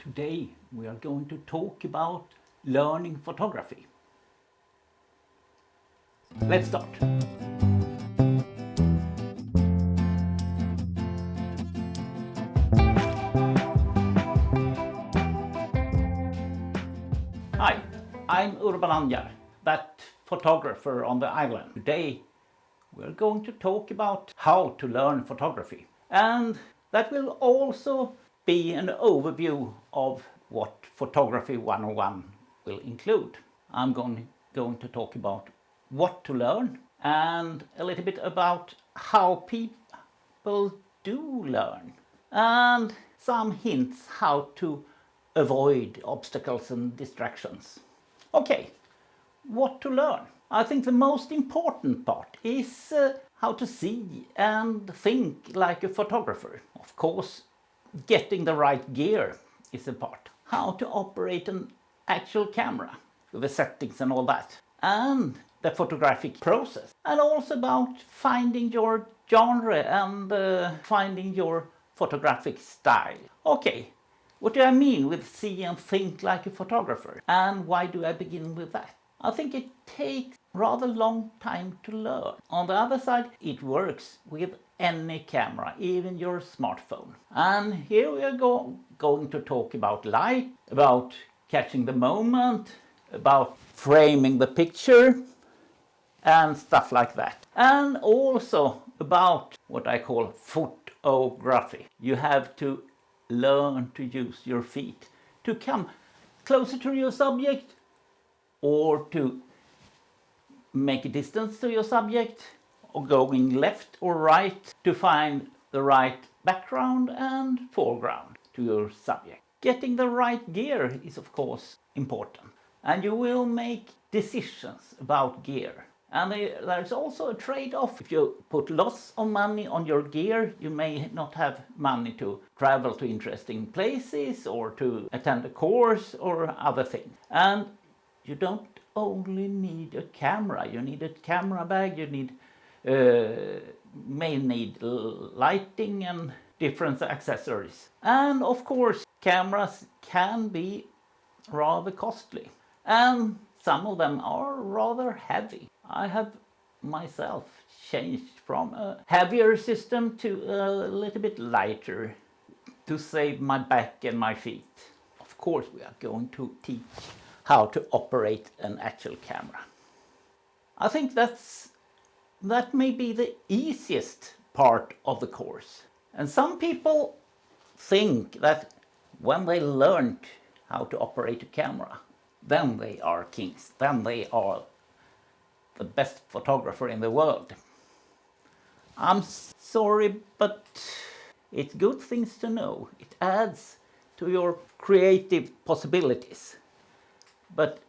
Today we are going to talk about learning photography. Let's start. Hi, I'm Urban Anjar, that photographer on the island. Today we're going to talk about how to learn photography, and that will also be an overview of what Photography 101 will include. I'm going to talk about what to learn and a little bit about how people do learn and some hints how to avoid obstacles and distractions. Okay, what to learn? I think the most important part is how to see and think like a photographer. Of course, getting the right gear is a part. How to operate an actual camera with the settings and all that. And the photographic process. And also about finding your genre and finding your photographic style. Okay, what do I mean with see and think like a photographer? And why do I begin with that? I think it takes rather long time to learn. On the other side, it works with any camera, even your smartphone. And here we are going to talk about light, about catching the moment, about framing the picture, and stuff like that. And also about what I call photography. You have to learn to use your feet to come closer to your subject or to make a distance to your subject, or going left or right to find the right background and foreground to your subject. Getting the right gear is of course important, and you will make decisions about gear. And there's also a trade-off. If you put lots of money on your gear, you may not have money to travel to interesting places or to attend a course or other things. And you don't only need a camera. You need a camera bag, you may need lighting and different accessories. And of course, cameras can be rather costly. And some of them are rather heavy. I have myself changed from a heavier system to a little bit lighter to save my back and my feet. Of course, we are going to teach how to operate an actual camera. I think that may be the easiest part of the course. And some people think that when they learned how to operate a camera, then they are kings, then they are the best photographer in the world. I'm sorry, but it's good things to know. It adds to your creative possibilities. But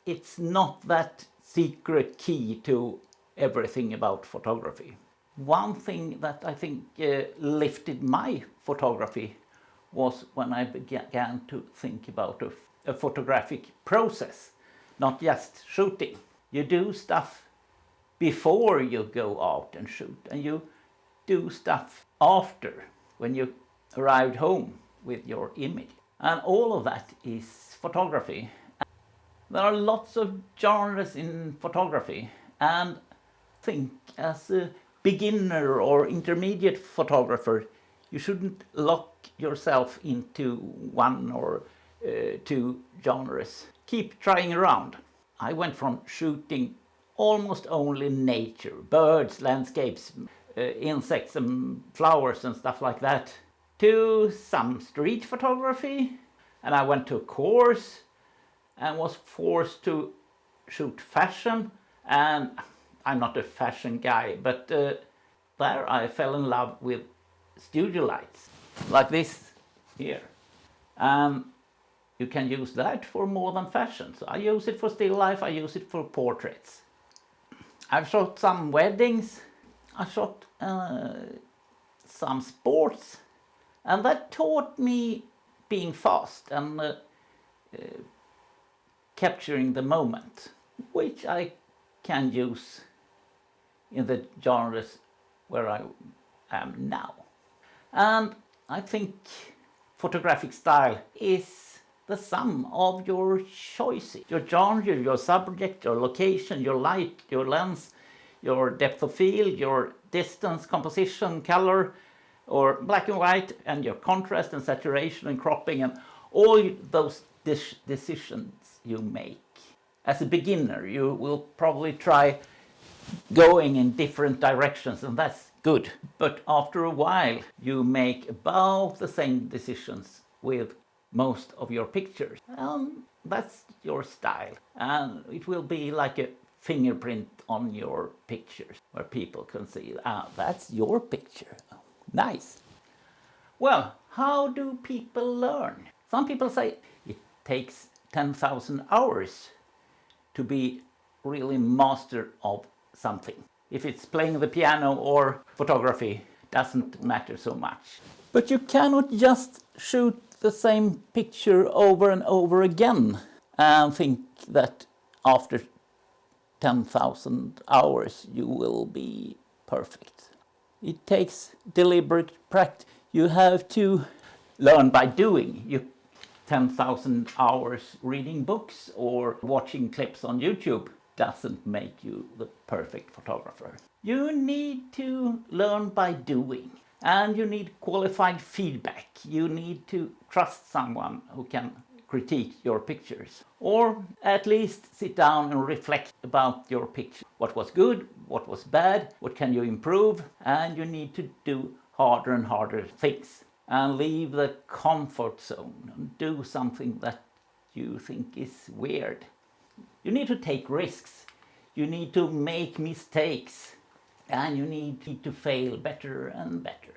it's not that secret key to everything about photography. One thing that I think lifted my photography was when I began to think about a photographic process, not just shooting. You do stuff before you go out and shoot, and you do stuff after, when you arrived home with your image. And all of that is photography. There are lots of genres in photography, and I think as a beginner or intermediate photographer, you shouldn't lock yourself into one or two genres. Keep trying around. I went from shooting almost only nature, birds, landscapes, insects and flowers and stuff like that, to some street photography, and I went to a course and was forced to shoot fashion, and I'm not a fashion guy, but there I fell in love with studio lights, like this here. You can use that for more than fashion. So I use it for still life, I use it for portraits. I've shot some weddings, I shot some sports, and that taught me being fast and capturing the moment, which I can use in the genres where I am now. And I think photographic style is the sum of your choices. Your genre, your subject, your location, your light, your lens, your depth of field, your distance, composition, color, or black and white, and your contrast and saturation and cropping, and all those decisions you make. As a beginner, you will probably try going in different directions, and that's good. But after a while, you make about the same decisions with most of your pictures. That's your style. And it will be like a fingerprint on your pictures, where people can see, that's your picture. Nice. Well, how do people learn? Some people say it takes 10,000 hours to be really master of something. If it's playing the piano or photography, doesn't matter so much. But you cannot just shoot the same picture over and over again and think that after 10,000 hours you will be perfect. It takes deliberate practice. You have to learn by doing. 10,000 hours reading books or watching clips on YouTube doesn't make you the perfect photographer. You need to learn by doing, and you need qualified feedback. You need to trust someone who can critique your pictures, or at least sit down and reflect about your picture. What was good, what was bad, what can you improve, and you need to do harder and harder things and leave the comfort zone and do something that you think is weird. You need to take risks, you need to make mistakes, and you need to fail better and better.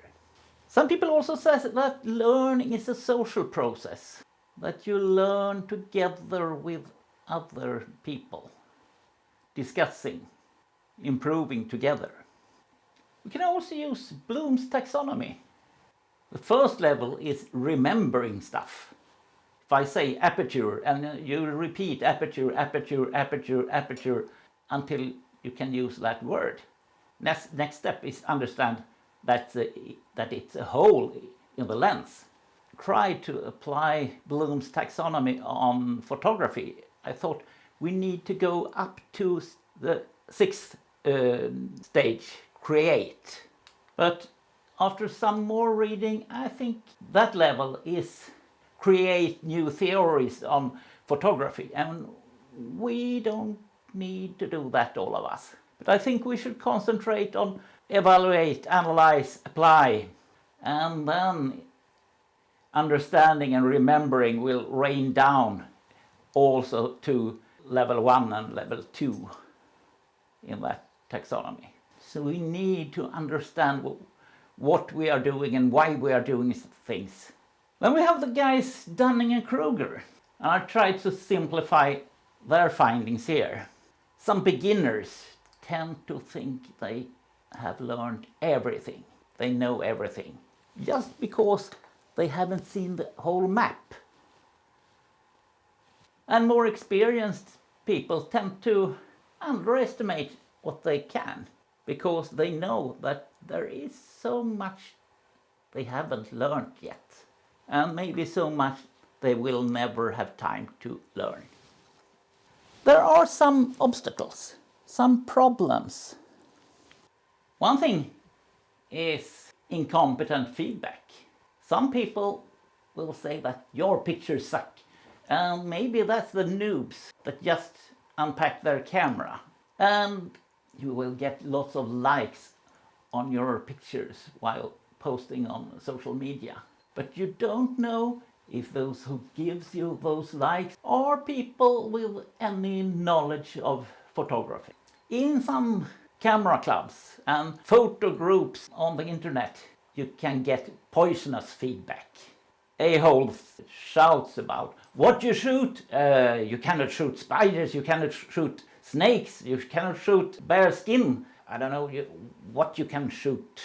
Some people also say that learning is a social process, that you learn together with other people, discussing, improving together. We can also use Bloom's taxonomy. The first level is remembering stuff. If I say aperture and you repeat aperture, aperture, aperture, aperture until you can use that word. Next step is understand that it's a hole in the lens. Try to apply Bloom's taxonomy on photography. I thought we need to go up to the sixth stage, create. But after some more reading, I think that level is create new theories on photography, and we don't need to do that, all of us. But I think we should concentrate on evaluate, analyze, apply, and then understanding and remembering will rain down also to level 1 and level 2 in that taxonomy. So we need to understand what we are doing and why we are doing things. Then we have the guys Dunning and Kruger, and I tried to simplify their findings here. Some beginners tend to think they have learned everything, they know everything, just because they haven't seen the whole map. And more experienced people tend to underestimate what they can, because they know that there is so much they haven't learned yet, and maybe so much they will never have time to learn. There are some obstacles, some problems. One thing is incompetent feedback. Some people will say that your pictures suck, and maybe that's the noobs that just unpack their camera, and you will get lots of likes on your pictures while posting on social media. But you don't know if those who gives you those likes are people with any knowledge of photography. In some camera clubs and photo groups on the internet, you can get poisonous feedback. A-holes shouts about what you shoot. You cannot shoot spiders, you cannot shoot snakes, you cannot shoot bare skin. I don't know what you can shoot.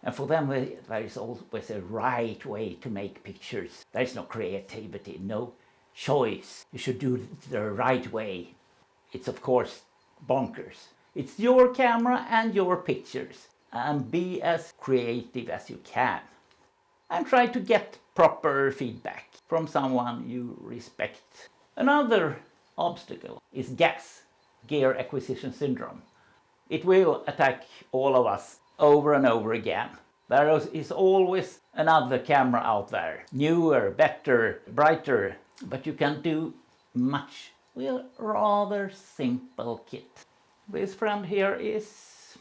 And for them, there is always a right way to make pictures. There is no creativity, no choice. You should do it the right way. It's of course bonkers. It's your camera and your pictures, and be as creative as you can. And try to get proper feedback from someone you respect. Another obstacle is gas, gear acquisition syndrome. It will attack all of us over and over again. There is always another camera out there, newer, better, brighter, but you can do much with a rather simple kit. This friend here is,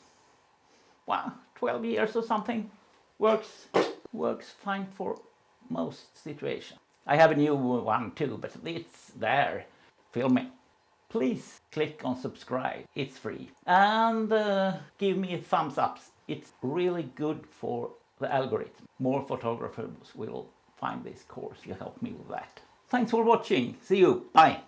well, 12 years or something. Works fine for most situations. I have a new one too, but it's there, filming. Please click on subscribe, it's free. And give me a thumbs up. It's really good for the algorithm. More photographers will find this course. You help me with that. Thanks for watching. See you. Bye.